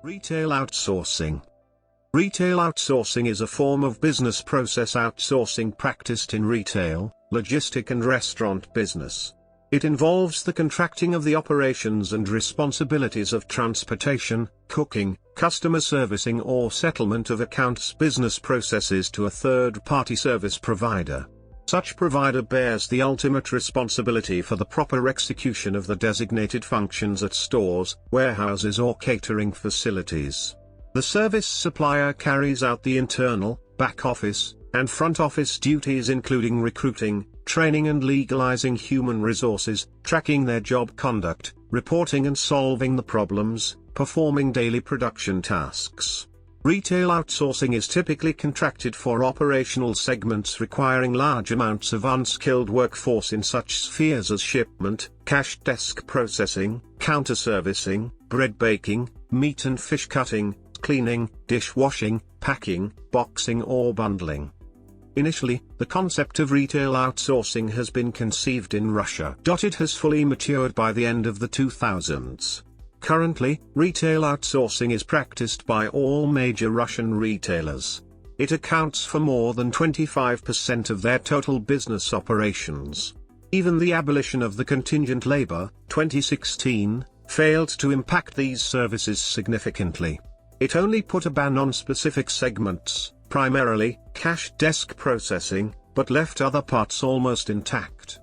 Retail outsourcing. Retail outsourcing is a form of business process outsourcing practiced in retail, logistic and restaurant business. It involves the contracting of the operations and responsibilities of transportation, cooking, customer servicing or settlement of accounts business processes to a third-party service provider. Such provider bears the ultimate responsibility for the proper execution of the designated functions at stores, warehouses or catering facilities. The service supplier carries out the internal, back office, and front office duties including recruiting, training and legalizing human resources, tracking their job conduct, reporting and solving the problems, performing daily production tasks. Retail outsourcing is typically contracted for operational segments requiring large amounts of unskilled workforce in such spheres as shipment, cash desk processing, counter servicing, bread baking, meat and fish cutting, cleaning, dishwashing, packing, boxing or bundling. Initially, the concept of retail outsourcing has been conceived in Russia. It has fully matured by the end of the 2000s. Currently, retail outsourcing is practiced by all major Russian retailers. It accounts for more than 25% of their total business operations. Even the abolition of the contingent labor, 2016, failed to impact these services significantly. It only put a ban on specific segments, primarily cash desk processing, but left other parts almost intact.